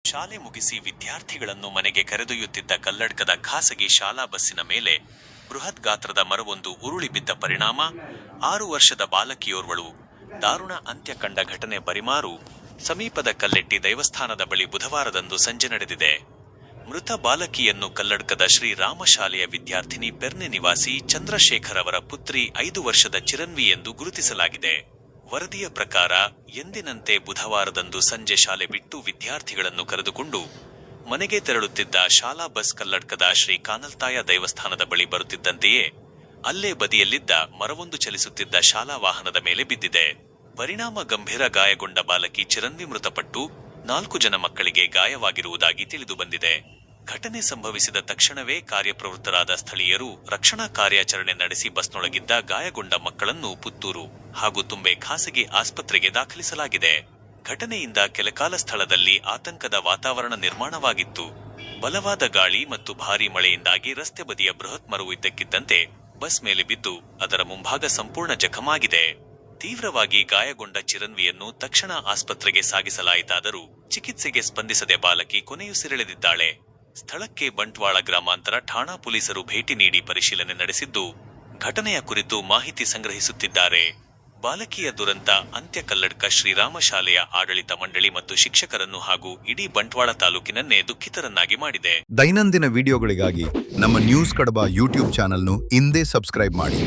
ಶಾಲೆ ಮುಗಿಸಿ ವಿದ್ಯಾರ್ಥಿಗಳನ್ನು ಮನೆಗೆ ಕರೆದೊಯ್ಯುತ್ತಿದ್ದ ಕಲ್ಲಡ್ಕದ ಖಾಸಗಿ ಶಾಲಾ ಬಸ್ಸಿನ ಮೇಲೆ ಬೃಹತ್ ಗಾತ್ರದ ಮರವೊಂದು ಉರುಳಿ ಬಿದ್ದ ಪರಿಣಾಮ 6 ವರ್ಷದ ಬಾಲಕಿಯೋರ್ವಳು ದಾರುಣ ಅಂತ್ಯ ಕಂಡ ಘಟನೆ ಬರಿಮಾರು ಸಮೀಪದ ಕಲ್ಲೆಟ್ಟಿ ದೇವಸ್ಥಾನದ ಬಳಿ ಬುಧವಾರದಂದು ಸಂಜೆ ನಡೆದಿದೆ. ಮೃತ ಬಾಲಕಿಯನ್ನು ಕಲ್ಲಡ್ಕದ ಶ್ರೀರಾಮ ಶಾಲೆಯ ವಿದ್ಯಾರ್ಥಿನಿ ಪೆರ್ನೆ ನಿವಾಸಿ ಚಂದ್ರಶೇಖರ್ ಅವರ ಪುತ್ರಿ 5 ವರ್ಷದ ಚಿರನ್ವಿ ಎಂದು ಗುರುತಿಸಲಾಗಿದೆ. ವರದಿಯ ಪ್ರಕಾರ ಎಂದಿನಂತೆ ಬುಧವಾರದಂದು ಸಂಜೆ ಶಾಲೆ ಬಿಟ್ಟು ವಿದ್ಯಾರ್ಥಿಗಳನ್ನು ಕರೆದುಕೊಂಡು ಮನೆಗೆ ತೆರಳುತ್ತಿದ್ದ ಶಾಲಾ ಬಸ್ ಕಲ್ಲಡ್ಕದ ಶ್ರೀ ಕಾನಲ್ತಾಯ ದೇವಸ್ಥಾನದ ಬಳಿ ಬರುತ್ತಿದ್ದಂತೆಯೇ ಅಲ್ಲೇ ಬದಿಯಲ್ಲಿದ್ದ ಮರವೊಂದು ಚಲಿಸುತ್ತಿದ್ದ ಶಾಲಾ ವಾಹನದ ಮೇಲೆ ಬಿದ್ದಿದೆ. ಪರಿಣಾಮ ಗಂಭೀರ ಗಾಯಗೊಂಡ ಬಾಲಕಿ ಚಿರನ್ವಿ ಮೃತಪಟ್ಟು 4 ಜನ ಮಕ್ಕಳಿಗೆ ಗಾಯವಾಗಿರುವುದಾಗಿ ತಿಳಿದುಬಂದಿದೆ. ಘಟನೆ ಸಂಭವಿಸಿದ ತಕ್ಷಣವೇ ಕಾರ್ಯಪ್ರವೃತ್ತರಾದ ಸ್ಥಳೀಯರು ರಕ್ಷಣಾ ಕಾರ್ಯಾಚರಣೆ ನಡೆಸಿ ಬಸ್ನೊಳಗಿದ್ದ ಗಾಯಗೊಂಡ ಮಕ್ಕಳನ್ನು ಪುತ್ತೂರು ಹಾಗೂ ತುಂಬೆ ಖಾಸಗಿ ಆಸ್ಪತ್ರೆಗೆ ದಾಖಲಿಸಲಾಗಿದೆ. ಘಟನೆಯಿಂದ ಕೆಲಕಾಲ ಸ್ಥಳದಲ್ಲಿ ಆತಂಕದ ವಾತಾವರಣ ನಿರ್ಮಾಣವಾಗಿತ್ತು. ಬಲವಾದ ಗಾಳಿ ಮತ್ತು ಭಾರೀ ಮಳೆಯಿಂದಾಗಿ ರಸ್ತೆ ಬದಿಯ ಬೃಹತ್ ಮರವು ಇದ್ದಕ್ಕಿದ್ದಂತೆ ಬಸ್ ಮೇಲೆ ಬಿದ್ದು ಅದರ ಮುಂಭಾಗ ಸಂಪೂರ್ಣ ಜಖಮಾಗಿದೆ. ತೀವ್ರವಾಗಿ ಗಾಯಗೊಂಡ ಚಿರನ್ವಿಯನ್ನು ತಕ್ಷಣ ಆಸ್ಪತ್ರೆಗೆ ಸಾಗಿಸಲಾಯಿತಾದರೂ ಚಿಕಿತ್ಸೆಗೆ ಸ್ಪಂದಿಸದೆ ಬಾಲಕಿ ಕೊನೆಯುಸಿರೆಳೆದಿದ್ದಾಳೆ. ಸ್ಥಳಕ್ಕೆ ಬಂಟ್ವಾಳ ಗ್ರಾಮಾಂತರ ಠಾಣಾ ಪೊಲೀಸರು ಭೇಟಿ ನೀಡಿ ಪರಿಶೀಲನೆ ನಡೆಸಿದ್ದು ಘಟನೆಯ ಕುರಿತು ಮಾಹಿತಿ ಸಂಗ್ರಹಿಸುತ್ತಿದ್ದಾರೆ. ಬಾಲಕಿಯ ದುರಂತ ಅಂತ್ಯ ಕಲ್ಲಡ್ಕ ಶ್ರೀರಾಮ ಶಾಲೆಯ ಆಡಳಿತ ಮಂಡಳಿ ಮತ್ತು ಶಿಕ್ಷಕರನ್ನು ಹಾಗೂ ಇಡೀ ಬಂಟ್ವಾಳ ತಾಲೂಕಿನನ್ನೇ ದುಃಖಿತರನ್ನಾಗಿ ಮಾಡಿದೆ. ದೈನಂದಿನ ವಿಡಿಯೋಗಳಿಗಾಗಿ ನಮ್ಮ ನ್ಯೂಸ್ ಕಡಬ ಯೂಟ್ಯೂಬ್ ಚಾನೆಲ್ను ಇಂದೇ ಸಬ್ಸ್ಕ್ರೈಬ್ ಮಾಡಿ.